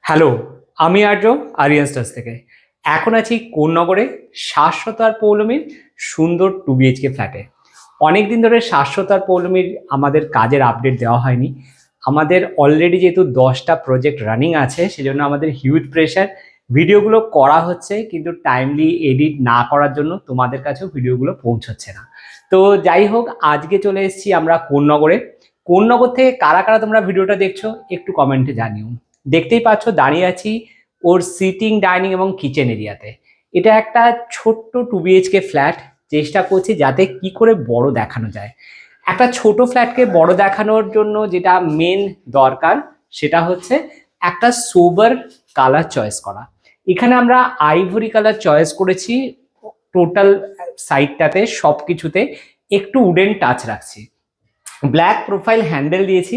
Hello, আমি আর্য Aryan stars থেকে। এখন আছি কোন্নগরে শাশ্বত আর পৌলমীর সুন্দর 2 BHK ফ্ল্যাটে। অনেকদিন ধরে শাশ্বত আর পৌলমীর আমাদের কাজের আপডেট দেওয়া হয়নি। আমাদের অলরেডি যেহেতু 10টা প্রজেক্ট রানিং আছে, সেজন্য আমাদের হিউজ প্রেশার। ভিডিওগুলো করা হচ্ছে কিন্তু টাইমলি এডিট না করার জন্য তোমাদের কাছেও ভিডিওগুলো পৌঁছচ্ছে না। তো যাই হোক, আজকে চলে এসেছি আমরা কোন্নগরে। কোন্নগর থেকে কারা কারা তোমরা ভিডিওটা দেখছো একটু কমেন্টে জানিও। দেখতেই পাচ্ছ দাঁড়িয়ে আছি ওর সিটিং, ডাইনিং এবং কিচেন এরিয়াতে। এটা একটা ছোট্ট 2 BHK ফ্ল্যাট। চেষ্টা করছি যাতে কি করে বড় দেখানো যায়। একটা ছোট ফ্ল্যাটকে বড় দেখানোর জন্য যেটা মেন দরকার সেটা হচ্ছে একটা সোবার কালার চয়েস করা। এখানে আমরা আইভরি কালার চয়েস করেছি। টোটাল সাইডটাতে সব কিছুতে একটু উডেন টাচ রাখছি। ব্ল্যাক প্রোফাইল হ্যান্ডেল দিয়েছি।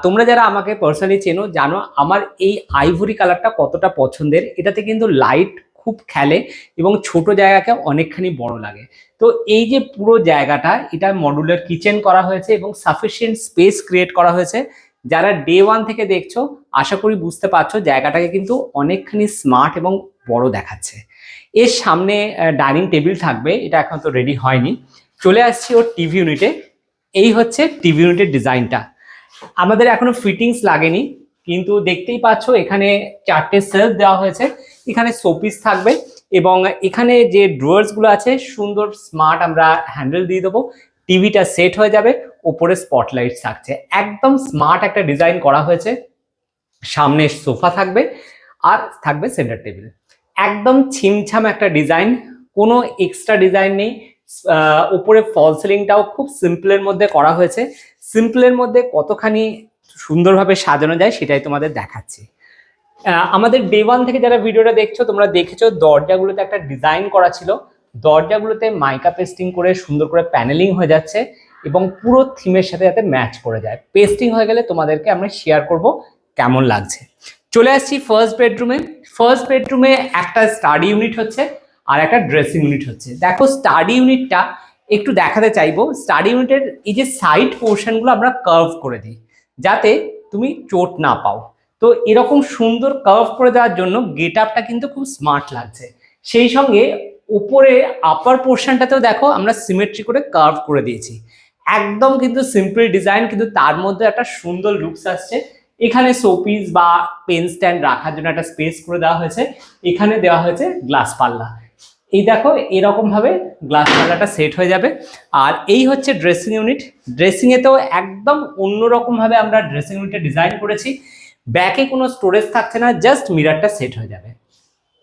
তোমরা যারা আমাকে পার্সোনালি চেনো জানো আমার এই আইভরি কালারটা কতটা পছন্দের। এটাতে কিন্তু লাইট খুব খেলে এবং ছোট জায়গাকে অনেকখানি বড় লাগে। তো এই যে পুরো জায়গাটা, এটা মডুলার কিচেন করা হয়েছে এবং সাফিসিয়েন্ট স্পেস ক্রিয়েট করা হয়েছে। যারা ডে 1 থেকে দেখছো আশা করি বুঝতে পারছো জায়গাটাকে কিন্তু অনেকখানি স্মার্ট এবং বড় দেখাচ্ছে। এর সামনে ডাইনিং টেবিল থাকবে, এটা এখন তো রেডি হয়নি। চলে আসছি ওর টিভি ইউনিটে। এই হচ্ছে টিভি ইউনিটের ডিজাইনটা। আমাদের এখনো ফিটিংস লাগেনি, কিন্তু দেখতেই পাচ্ছ এখানে 4টে সেলফ দেওয়া হয়েছে। এখানে শোপিস থাকবে এবং এখানে যে ড্রয়ার্স গুলো আছে সুন্দর স্মার্ট আমরা হ্যান্ডেল দিয়ে দেবো। টিভিটা সেট হয়ে যাবে, ওপরে স্পটলাইট থাকছে। একদম স্মার্ট একটা ডিজাইন করা হয়েছে। সামনে সোফা থাকবে আর থাকবে সেন্টার টেবিল। একদম ছিমছাম একটা ডিজাইন, কোনো এক্সট্রা ডিজাইন নেই। উপরে ফল সিলিংটাও খুব সিম্পলের মধ্যে করা হয়েছে। সিম্পলের মধ্যে কতখানি সুন্দরভাবে সাজানো যায় সেটাই তোমাদের দেখাচ্ছি। আমাদের ডে 1 থেকে যারা ভিডিওটা দেখছো তোমরা দেখেছো দরজাগুলোতে একটা ডিজাইন করা ছিল। দরজাগুলোতে মাইকা পেস্টিং করে সুন্দর করে প্যানেলিং হয়ে যাচ্ছে এবং পুরো থিমের সাথে যাতে ম্যাচ করে যায়। পেস্টিং হয়ে গেলে তোমাদেরকে আমরা শেয়ার করব কেমন লাগছে। চলে আসছি ফার্স্ট বেডরুমে। ফার্স্ট বেডরুমে একটা স্টাডি ইউনিট হচ্ছে আর একটা ড্রেসিং ইউনিট হচ্ছে। দেখো স্টাডি ইউনিটটা একটু দেখাতে চাইবো। স্টাডি ইউনিটের এই যে সাইড পোর্শনগুলো আমরা কার্ভ করে দিই যাতে তুমি চোট না পাও। তো এরকম সুন্দর কার্ভ করে দেওয়ার জন্য গেট আপটা কিন্তু খুব স্মার্ট লাগছে। সেই সঙ্গে উপরে আপার পোর্শনটাতেও দেখো আমরা সিমেট্রি করে কার্ভ করে দিয়েছি। একদম কিন্তু সিম্পল ডিজাইন, কিন্তু তার মধ্যে একটা সুন্দর লুকস আসছে। এখানে শোপিস বা পেন স্ট্যান্ড রাখার জন্য একটা স্পেস করে দেওয়া হয়েছে। এখানে দেওয়া হয়েছে গ্লাস পাল্লা। এই দেখো এরকম ভাবে গ্লাস পাল্লাটা সেট হয়ে যাবে। আর এই হচ্ছে ড্রেসিং ইউনিট। ড্রেসিং এতেও একদম অন্যরকম ভাবে আমরা ড্রেসিং ইউনিটে ডিজাইন করেছি। ব্যাকে কোনো স্টোরেজ থাকছে না, জাস্ট মিররটা সেট হয়ে যাবে।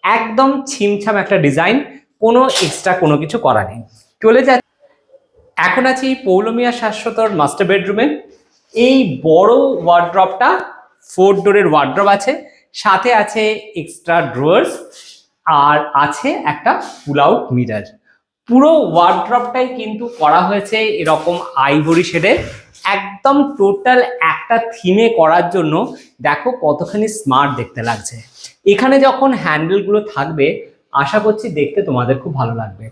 একদম ছিমছাম একটা ডিজাইন, কোনো এক্সট্রা কোনো কিছু করা নেই। চলে যা, এখন আছি পৌলমী আর শাশ্বতর মাস্টার বেডরুমে। এই বড় ওয়ার্ড্রপটা 4 ডোরের ওয়ার্ড্রপ আছে, সাথে আছে এক্সট্রা ড্রয়ার্স আর আছে একটা পুল আউট মিরর। পুরো ওয়ার্ড্রপটাই কিন্তু করা হয়েছে এরকম আইভরি শেডের। একদম টোটাল একটা থিমে করার জন্য দেখো কতখানি স্মার্ট দেখতে লাগছে। এখানে যখন হ্যান্ডেলগুলো থাকবে আশা করছি দেখতে তোমাদের খুব ভালো লাগবে।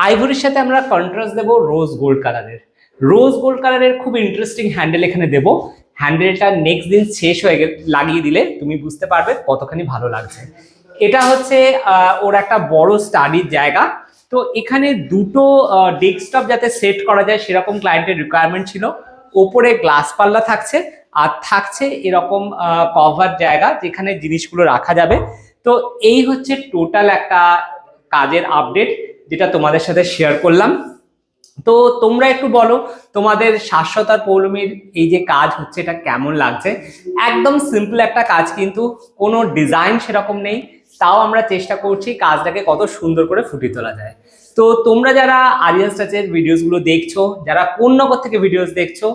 আইভরির সাথে আমরা কন্ট্রাস্ট দেবো রোজ গোল্ড কালারের। রোজ গোল্ড কালারের খুব ইন্টারেস্টিং হ্যান্ডেল এখানে দেবো। হ্যান্ডেলটা নেক্সট দিন শেষ হয়ে গেলে লাগিয়ে দিলে তুমি বুঝতে পারবে কতখানি ভালো লাগছে। এটা হচ্ছে ওর একটা বড় স্টাডির জায়গা। তো এখানে দুটো ডেস্কটপ যাতে সেট করা যায় সেরকম ক্লায়েন্টের রিকোয়ারমেন্ট ছিল। ওপরে গ্লাস পাল্লা থাকছে আর থাকছে এরকম কভার জায়গা যেখানে জিনিসগুলো রাখা যাবে। তো এই হচ্ছে টোটাল একটা কাজের আপডেট যেটা তোমাদের সাথে শেয়ার করলাম। তো তোমরা একটু বলো তোমাদের শাশ্বত আর পৌলমীর এই যে কাজ হচ্ছে এটা কেমন লাগছে। একদম সিম্পল একটা কাজ, কিন্তু কোনো ডিজাইন সেরকম নেই, তাও আমরা চেষ্টা করছি কাজটাকে কত সুন্দর করে ফুটিয়ে তোলা যায়। তো তোমরা যারা আরিয়ান স্টাচের ভিডিওসগুলো দেখছো, যারা কোন্নগর থেকে ভিডিওস দেখছো,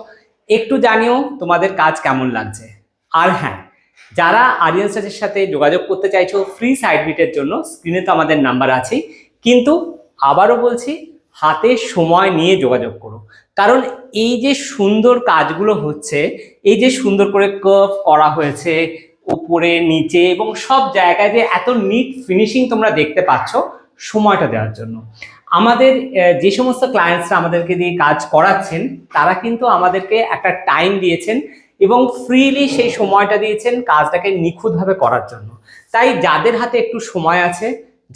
একটু জানিও তোমাদের কাজ কেমন লাগছে। আর হ্যাঁ, যারা আরিয়ান স্টাচের সাথে যোগাযোগ করতে চাইছো ফ্রি সাইড ভিটের জন্য, স্ক্রিনে তো আমাদের নাম্বার আছেই, কিন্তু আবারও বলছি হাতে সময় নিয়ে যোগাযোগ করো। কারণ এই যে সুন্দর কাজগুলো হচ্ছে, এই যে সুন্দর করে কার্ভ করা হয়েছে উপরে নিচে এবং সব জায়গায় যে এত নিট ফিনিশিং তোমরা দেখতে পাচ্ছ, সময়টা দেওয়ার জন্য। আমাদের যে সমস্ত ক্লায়েন্টসরা আমাদেরকে দিয়ে কাজ করাচ্ছেন তারা কিন্তু আমাদেরকে একটা টাইম দিয়েছেন এবং ফ্রিলি সেই সময়টা দিয়েছেন কাজটাকে নিখুঁতভাবে করার জন্য। তাই যাদের হাতে একটু সময় আছে,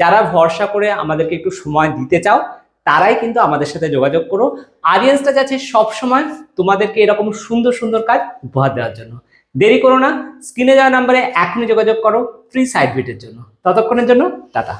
যারা ভরসা করে আমাদেরকে একটু সময় দিতে চাও, তারাই কিন্তু আমাদের সাথে যোগাযোগ করো। আরিয়ান্সটা যাচ্ছে সবসময় তোমাদেরকে এরকম সুন্দর সুন্দর কাজ উপহার দেওয়ার জন্য। দেরি করো না, স্ক্রিনে যাওয়া নাম্বারে এখনই যোগাযোগ করো ফ্রি সাইট ভিজিটের জন্য। ততক্ষণের জন্য টাটা।